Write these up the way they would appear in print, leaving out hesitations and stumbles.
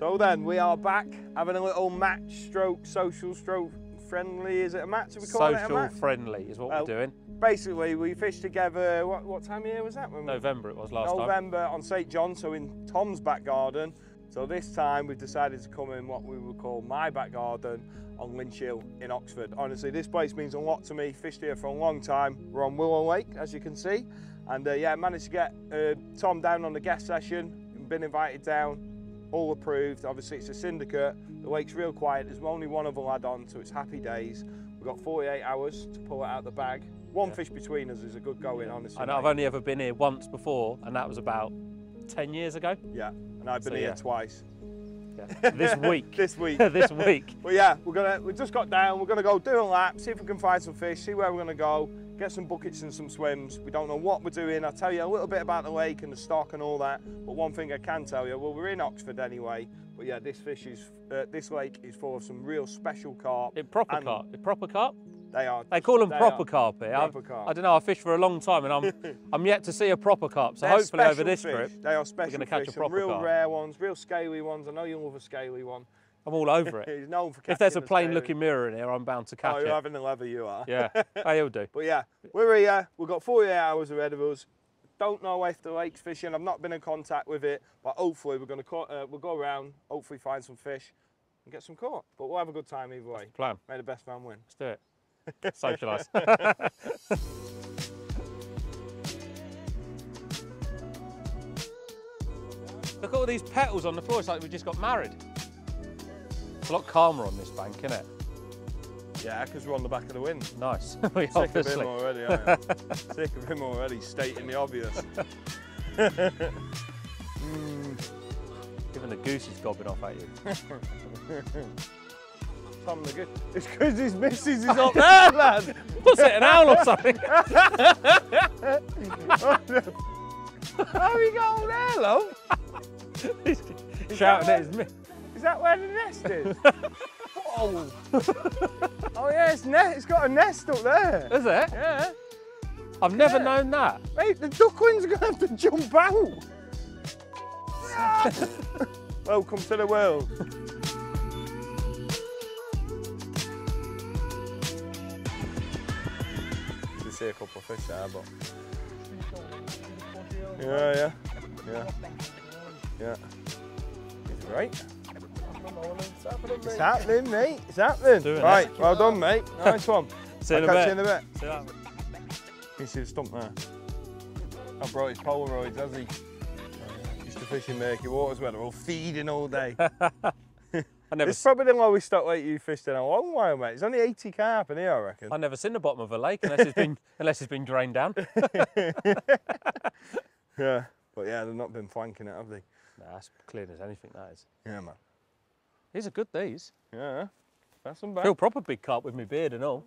So then we are back having a little match stroke, social stroke friendly. Is it a match? Are we calling it a match? Social friendly is what we're doing. Basically, we fished together, what time of year was that? November it was last time. November on St. John, so in Tom's back garden. So this time we've decided to come in what we would call my back garden on Linch Hill in Oxford. Honestly, this place means a lot to me. Fished here for a long time. We're on Willow Lake, as you can see. And yeah, managed to get Tom down on the guest session. Been invited down. All approved. Obviously it's a syndicate. The lake's real quiet. There's only one other lad on, so it's happy days. We've got 48 hours to pull it out of the bag. One fish between us is a good going, honestly. I know, I've only ever been here once before, and that was about 10 years ago. Yeah, and I've been here twice. Yeah. This week. This week. This week. Well, yeah, we just got down. We're gonna go do a lap, see if we can find some fish, see where we're gonna go, get some buckets and some swims. We don't know what we're doing. I'll tell you a little bit about the lake and the stock and all that. But one thing I can tell you, well, we're in Oxford anyway. But yeah, this lake is full of some real special carp. Proper carp? They are. They call them proper carp here. Proper carp. I don't know, I fished for a long time and I'm yet to see a proper carp. So hopefully over this trip, they are special we're going to catch fish, a proper real carp. rare ones, real scaly ones. I know you love a scaly one. I'm all over it. He's known for catching if there's a the plain scaly. looking mirror in here, I'm bound to catch it. You're having a leather, you are. Yeah, he'll do. But yeah, we're here. We've got 48 hours ahead of us. Don't know if the lake's fishing. I've not been in contact with it, but hopefully we're going to we'll go around, hopefully find some fish and get some caught. But we'll have a good time either way. That's the plan. May the best man win. Let's do it. Socialise. Look at all these petals on the floor. It's like we just got married. It's a lot calmer on this bank, isn't it? Yeah, because we're on the back of the wind. Nice. Sick of him already, aren't you? Sick of him already, stating the obvious. Even the goose is gobbing off at you. Tom the goose. It's because his missus is up there, lad. Was it an owl or something? How have you got all there, love? He's shouting at his miss. Is that where the nest is? Oh. Oh yeah, it's got a nest up there. Is it? Yeah. I've never known that. Mate, the ducklings are going to have to jump out. Welcome to the world. You see a couple of fish there, but... Yeah. He's right. It's happening, mate. It's happening. Right, well done, mate. Nice one. See you in a bit. See you later. You see the stump there? I brought his Polaroids, has he? Used to fish in murky waters where they're all feeding all day. It's probably the lowest stock lake you fished in a long while, mate. It's only 80 carp in here, I reckon. I've never seen the bottom of a lake unless it's been drained down. Yeah, but yeah, they've not been flanking it, have they? Nah, that's clear as anything, that is. Yeah, man. These are good, these. Yeah, that's them back. Feel proper big carp with my beard and all.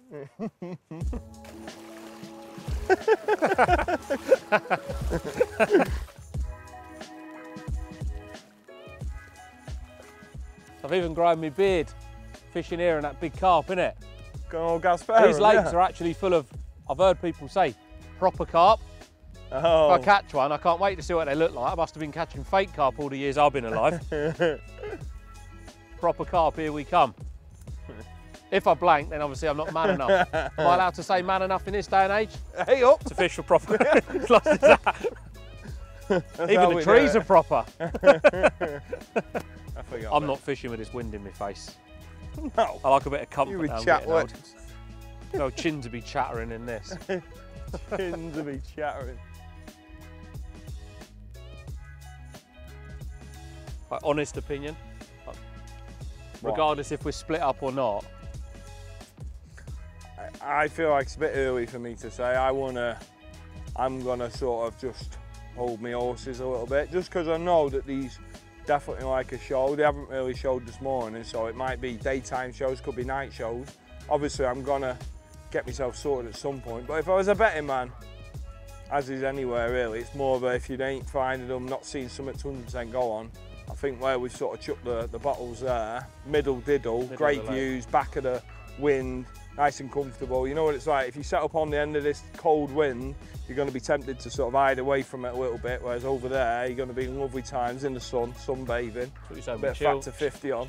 I've even grown my beard fishing here and that big carp, innit? These lakes are actually full of, I've heard people say, proper carp. Oh. If I catch one, I can't wait to see what they look like. I must have been catching fake carp all the years I've been alive. Proper carp, here we come. If I blank, then obviously I'm not man enough. Am I allowed to say man enough in this day and age? Hey up! To fish for proper. As long as that. Even the trees are proper. I'm not fishing with this wind in my face. No. I like a bit of comfort. You would now chat what? No chin to be chattering in this. Chin to be chattering. My honest opinion, regardless if we're split up or not. I feel like it's a bit early for me to say. I'm gonna sort of just hold my horses a little bit, just because I know that these definitely like a show. They haven't really showed this morning, so it might be daytime shows, could be night shows. Obviously, I'm gonna get myself sorted at some point. But if I was a betting man, as is anywhere really, it's more of a, if you ain't finding them, not seeing something to 100% go on. I think where we've sort of chucked the bottles there, middle diddle, great views, back of the wind, nice and comfortable. You know what it's like, if you set up on the end of this cold wind, you're going to be tempted to sort of hide away from it a little bit, whereas over there, you're going to be in lovely times in the sun, sunbathing, a bit of factor 50 on.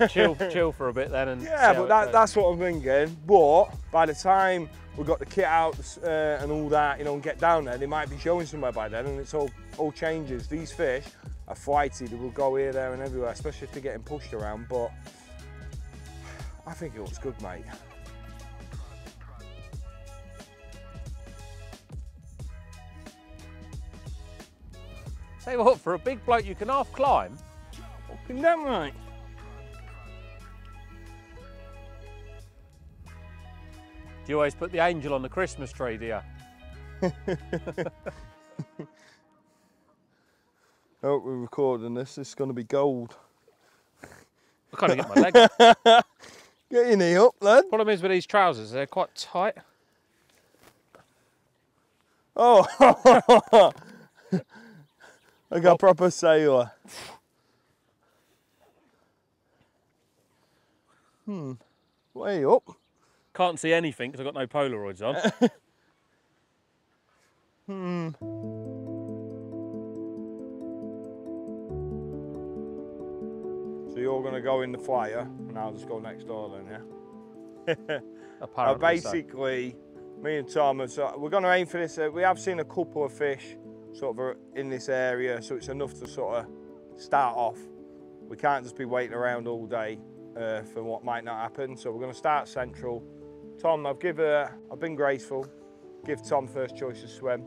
chill for a bit then. And yeah, but that's what I'm thinking. But by the time we've got the kit out and all that, you know, and get down there, they might be showing somewhere by then, and it's all changes. These fish are flighty, they will go here, there and everywhere, especially if they're getting pushed around, but I think it looks good, mate. Say what, for a big bloke you can half climb? Fucking damn right. Do you always put the angel on the Christmas tree, do you? Oh, we're recording this. This is going to be gold. I can't even get my leg up. Get your knee up, lad. Problem is with these trousers, they're quite tight. Oh, like a proper sailor. Way up. Can't see anything because I've got no Polaroids on. So you're going to go in the flyer, and I'll just go next door then, yeah? Apparently basically, me and Tom, we're going to aim for this. We have seen a couple of fish sort of in this area, so it's enough to sort of start off. We can't just be waiting around all day for what might not happen. So we're going to start central. Tom, I've been graceful. Give Tom first choice to swim.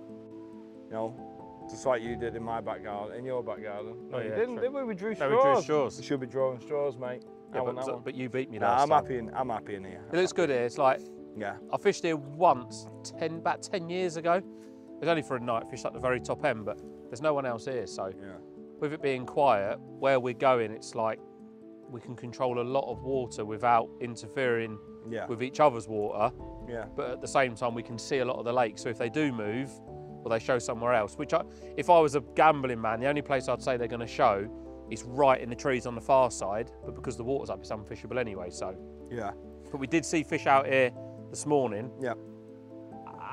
You know, just like you did in my back garden, in your back garden. No, you didn't, did we? We drew straws. No, we drew straws. We should be drawing straws, mate. Yeah, but you beat me last time. I'm happy in here. It looks good here. It's like, yeah. I fished here once, about 10 years ago. It was only for a night, fished at the very top end, but there's no one else here. So yeah. With it being quiet, where we're going, it's like we can control a lot of water without interfering with each other's water. Yeah. But at the same time, we can see a lot of the lake. So if they do move, or they show somewhere else, which if I was a gambling man, the only place I'd say they're going to show is right in the trees on the far side, but because the water's up, it's unfishable anyway, so. Yeah. But we did see fish out here this morning. Yeah.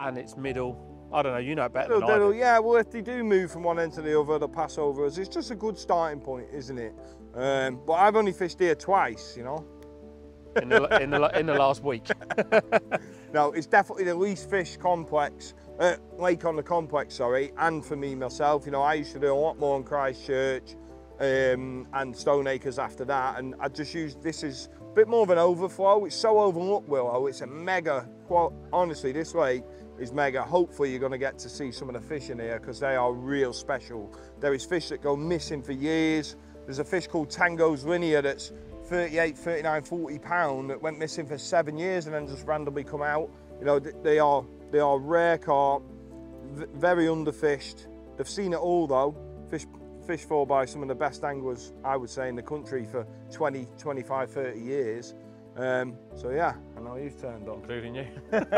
And it's middle, I don't know, you know it better than I do. Yeah, well, if they do move from one end to the other, they'll pass over us. It's just a good starting point, isn't it? But I've only fished here twice, you know. In the last week. No, it's definitely the least fished complex, lake on the complex, sorry, and for me myself, you know, I used to do a lot more on Christchurch and Stoneacres after that, and I just used, this is a bit more of an overflow. It's so overlooked, Willow. It's a mega, honestly, this lake is mega. Hopefully you're going to get to see some of the fish in here because they are real special. There is fish that go missing for years. There's a fish called Tango's Linear that's 38, 39, 40 pound that went missing for 7 years and then just randomly come out. You know, they are rare carp, very underfished. They've seen it all though. Fished for by some of the best anglers, I would say, in the country for 20, 25, 30 years. So yeah, I know you've turned on. Including you. And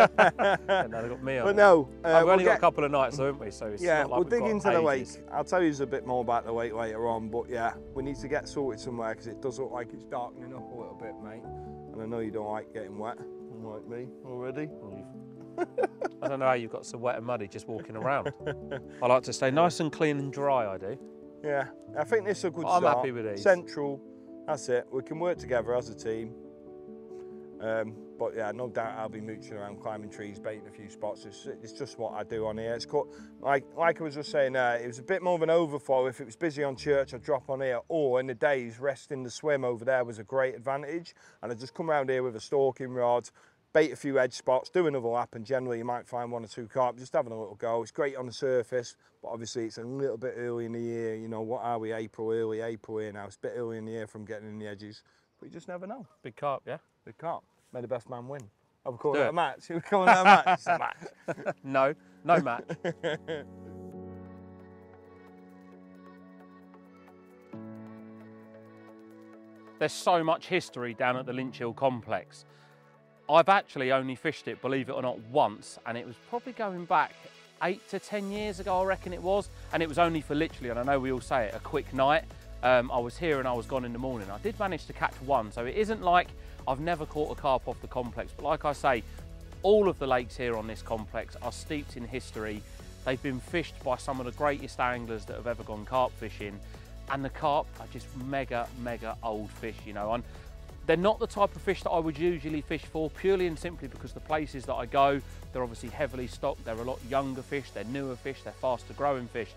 now they've got me on. But no. We've only got a couple of nights, haven't we? So it's yeah, not like we'll dig into the lake. ages. I'll tell you a bit more about the lake later on, but yeah, we need to get sorted somewhere because it does look like it's darkening up a little bit, mate. And I know you don't like getting wet, unlike me already. I don't know how you've got so wet and muddy just walking around. I like to stay nice and clean and dry, I do. Yeah, I think this is a good start. I'm happy with these. Central, that's it. We can work together as a team. But yeah, no doubt I'll be mooching around, climbing trees, baiting a few spots. It's just what I do on here. It's called, like I was just saying, it was a bit more of an overflow. If it was busy on church, I'd drop on here. Or in the days, resting the swim over there was a great advantage. And I'd just come around here with a stalking rod, bait a few edge spots, do another lap, and generally you might find 1 or 2 carp, just having a little go. It's great on the surface, but obviously it's a little bit early in the year. You know, what are we, early April here now. It's a bit early in the year from getting in the edges, but you just never know. Big carp, yeah? Big carp. May the best man win. Are we calling it a match? Are we calling it a match? It's a match. No match. There's so much history down at the Linch Hill complex. I've actually only fished it, believe it or not, once, and it was probably going back 8 to 10 years ago, I reckon it was, and it was only for literally, and I know we all say it, a quick night. I was here and I was gone in the morning. I did manage to catch one, so it isn't like I've never caught a carp off the complex, but like I say, all of the lakes here on this complex are steeped in history. They've been fished by some of the greatest anglers that have ever gone carp fishing, and the carp are just mega old fish, you know. And they're not the type of fish that I would usually fish for, purely and simply because the places that I go, they're obviously heavily stocked, they're a lot younger fish, they're newer fish, they're faster growing fish.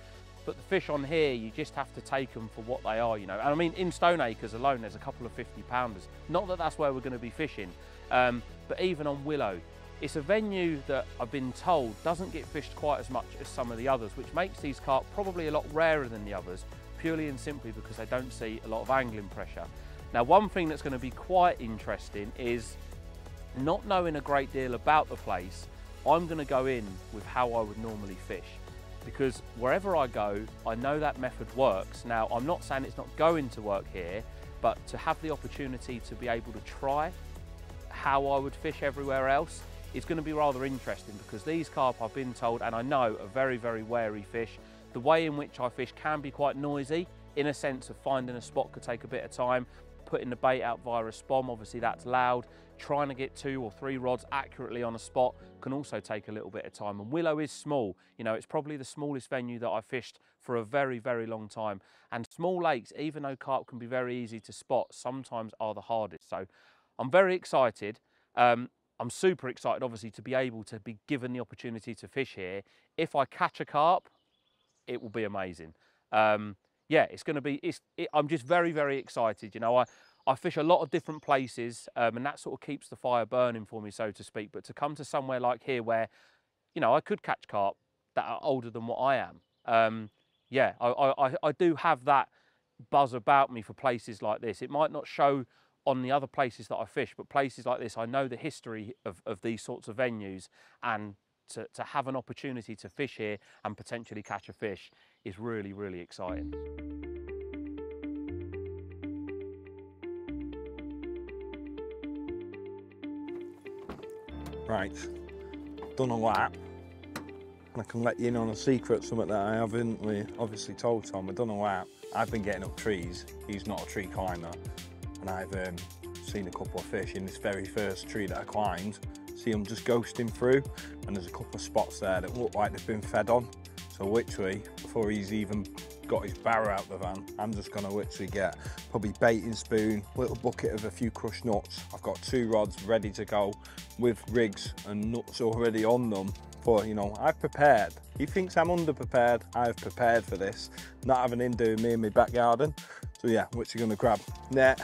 But the fish on here, you just have to take them for what they are, you know. And I mean, in Stone Acres alone, there's a couple of 50-pounders. Not that that's where we're going to be fishing, but even on Willow, it's a venue that I've been told doesn't get fished quite as much as some of the others, which makes these carp probably a lot rarer than the others, purely and simply because they don't see a lot of angling pressure. Now, one thing that's going to be quite interesting is, not knowing a great deal about the place, I'm going to go in with how I would normally fish. Because wherever I go, I know that method works. Now, I'm not saying it's not going to work here, but to have the opportunity to be able to try how I would fish everywhere else is going to be rather interesting, because these carp, I've been told, and I know, are very wary fish. The way in which I fish can be quite noisy, in a sense of finding a spot could take a bit of time. Putting the bait out via a spom, obviously that's loud. Trying to get 2 or 3 rods accurately on a spot can also take a little bit of time. And Willow is small, you know, it's probably the smallest venue that I've fished for a very long time. And small lakes, even though carp can be very easy to spot, sometimes are the hardest. So I'm very excited. I'm super excited, obviously, to be able to be given the opportunity to fish here. If I catch a carp, it will be amazing. Yeah, it's going to be, I'm just very excited. You know, I fish a lot of different places, and that sort of keeps the fire burning for me, so to speak. But to come to somewhere like here where, you know, I could catch carp that are older than what I am, yeah, I do have that buzz about me for places like this. It might not show on the other places that I fish, but places like this, I know the history of these sorts of venues, and to have an opportunity to fish here and potentially catch a fish is really exciting. Right, done a lap, and I can let you in on a secret, something that I haven't obviously told Tom. I've done a lap. I've been getting up trees. He's not a tree climber, and I've seen a couple of fish in this very first tree that I climbed. See them just ghosting through, and there's a couple of spots there that look like they've been fed on. So literally, before he's even got his barrow out the van, I'm just gonna literally get probably baiting spoon, little bucket of a few crushed nuts. I've got 2 rods ready to go with rigs and nuts already on them. For, you know, I've prepared. He thinks I'm underprepared. I've prepared for this, not having him doing me in my back garden. So yeah, literally gonna grab net,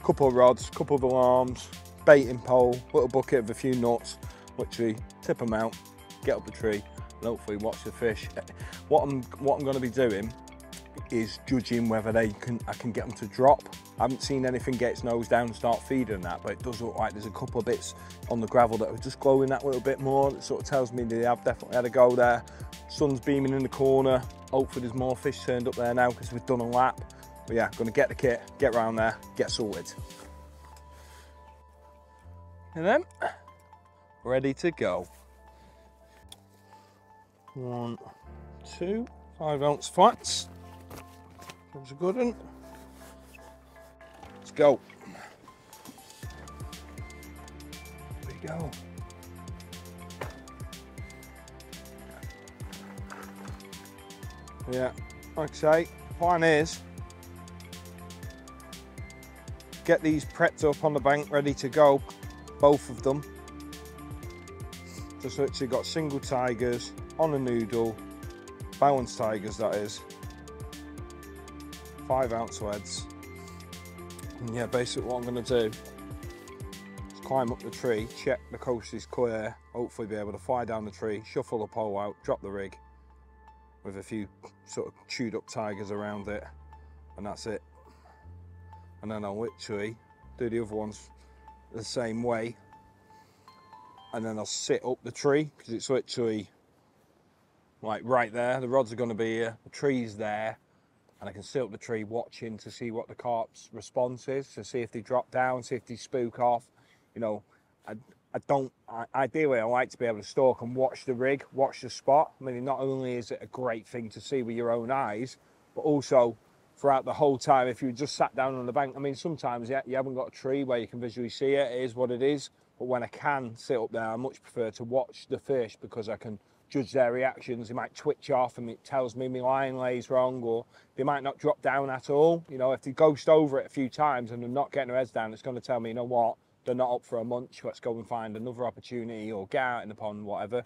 couple of rods, couple of alarms, baiting pole, little bucket of a few nuts, literally tip them out, get up the tree, and hopefully watch the fish. What I'm going to be doing is judging whether I can get them to drop. I haven't seen anything get its nose down and start feeding that, but it does look like there's a couple of bits on the gravel that are just glowing that little bit more. It sort of tells me they have definitely had a go there. Sun's beaming in the corner. Hopefully there's more fish turned up there now because we've done a lap. But yeah, going to get the kit, get round there, get sorted. And then, ready to go. 1, 2, 5-ounce flats. That's a good one. Let's go. There we go. Yeah, like I say, plan is get these prepped up on the bank, ready to go, both of them. Just literally got single tigers on a noodle, balanced tigers that is, 5-ounce leads. And yeah, basically what I'm going to do is climb up the tree, check the coast is clear, hopefully be able to fly down the tree, shuffle the pole out, drop the rig with a few sort of chewed up tigers around it, and that's it. And then I'll literally do the other ones the same way, and then I'll sit up the tree because it's literally like right there. The rods are going to be here, the tree's there, and I can sit up the tree watching to see what the carp's response is, to see if they drop down, see if they spook off. You know, ideally I like to be able to stalk and watch the rig, watch the spot. I mean, not only is it a great thing to see with your own eyes, but also throughout the whole time if you just sat down on the bank. I mean, sometimes you haven't got a tree where you can visually see it. It is what it is. But when I can sit up there, I much prefer to watch the fish because I can judge their reactions. They might twitch off and it tells me my line lays wrong, or they might not drop down at all. You know, if they ghost over it a few times and they're not getting their heads down, it's going to tell me, you know what, they're not up for a munch. Let's go and find another opportunity or get out in the pond, whatever.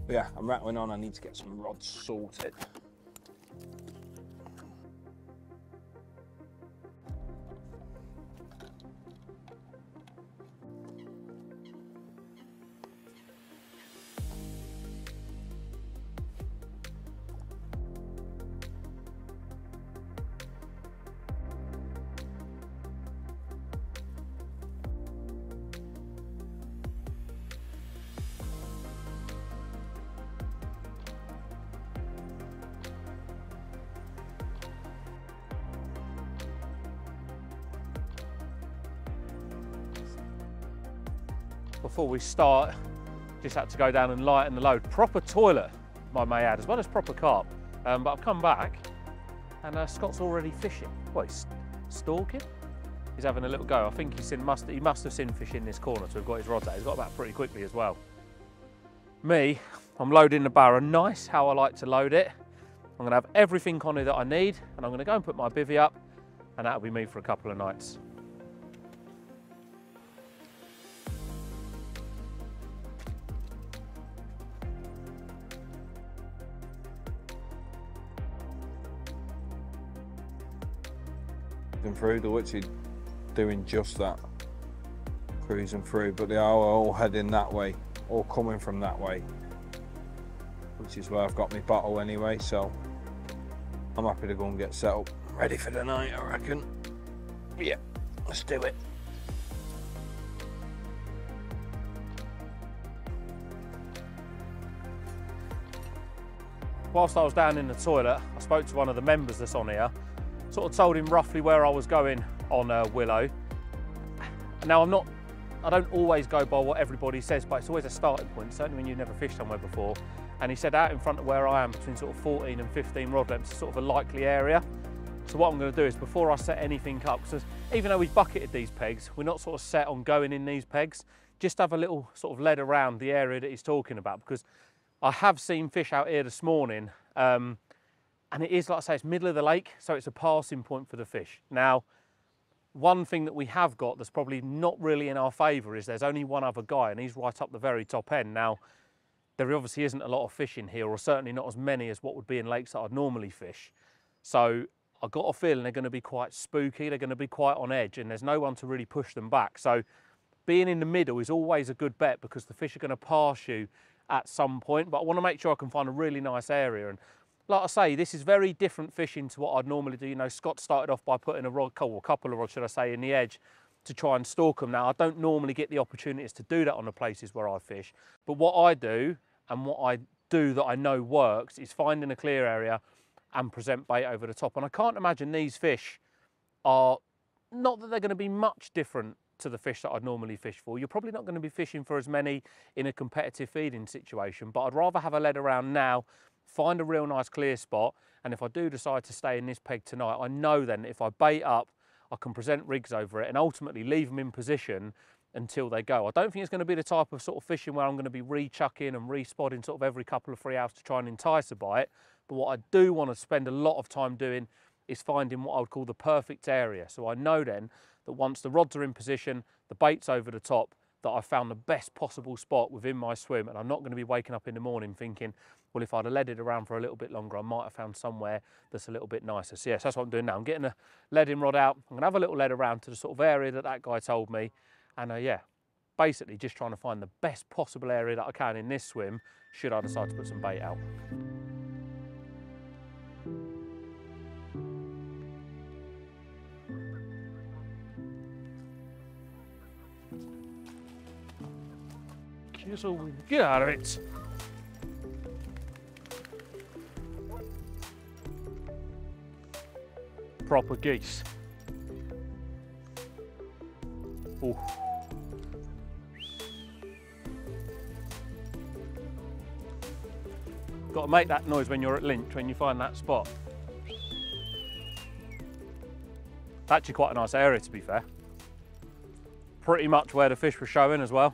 But yeah, I'm rattling on. I need to get some rods sorted. Before we start, just had to go down and lighten the load. Proper toilet, I may add, as well as proper carp. But I've come back and Scott's already fishing. What, he's stalking? He's having a little go. I think he must have seen fish in this corner, so we've got his rods out. He's got back pretty quickly as well. Me, I'm loading the barra nice, how I like to load it. I'm gonna have everything on it that I need, and I'm gonna go and put my bivvy up, and that'll be me for a couple of nights. Through, they're literally doing just that, cruising through, but they are all heading that way, all coming from that way, which is where I've got my bottle anyway, so I'm happy to go and get set up, ready for the night, I reckon. Yeah, let's do it. Whilst I was down in the toilet, I spoke to one of the members that's on here. Sort of told him roughly where I was going on Willow. Now I don't always go by what everybody says, but it's always a starting point, certainly when you've never fished somewhere before. And he said out in front of where I am, between sort of 14 and 15 rod lengths, is sort of a likely area. So what I'm going to do is, before I set anything up, because even though we've bucketed these pegs, we're not sort of set on going in these pegs, just have a little sort of lead around the area that he's talking about, because I have seen fish out here this morning, and it is, like I say, it's middle of the lake, so it's a passing point for the fish. Now, one thing that we have got that's probably not really in our favour is there's only one other guy, and he's right up the very top end. Now, there obviously isn't a lot of fish in here, or certainly not as many as what would be in lakes that I'd normally fish. So I've got a feeling they're going to be quite spooky, they're going to be quite on edge, and there's no one to really push them back. So being in the middle is always a good bet, because the fish are going to pass you at some point, but I want to make sure I can find a really nice area. And like I say, this is very different fishing to what I'd normally do. You know, Scott started off by putting a rod, or a couple of rods, should I say, in the edge to try and stalk them. Now, I don't normally get the opportunities to do that on the places where I fish, but what I do, and what I do that I know works, is finding a clear area and present bait over the top. And I can't imagine these fish are, not that they're going to be much different to the fish that I'd normally fish for. You're probably not going to be fishing for as many in a competitive feeding situation, but I'd rather have a lead around now, find a real nice clear spot, and if I do decide to stay in this peg tonight, I know then if I bait up, I can present rigs over it and ultimately leave them in position until they go. I don't think it's going to be the type of sort of fishing where I'm going to be re-chucking and re-spotting sort of every couple of 3 hours to try and entice a bite, but what I do want to spend a lot of time doing is finding what I would call the perfect area. So I know then that once the rods are in position, the bait's over the top, that I've found the best possible spot within my swim, and I'm not going to be waking up in the morning thinking, well, if I'd have leaded around for a little bit longer, I might have found somewhere that's a little bit nicer. So yes, that's what I'm doing now. I'm getting a leading rod out. I'm going to have a little lead around to the sort of area that that guy told me, and yeah, basically just trying to find the best possible area that I can in this swim, should I decide to put some bait out. Get out of it. Proper geese. Ooh. Got to make that noise when you're at Linch, when you find that spot. It's actually quite a nice area, to be fair. Pretty much where the fish were showing as well.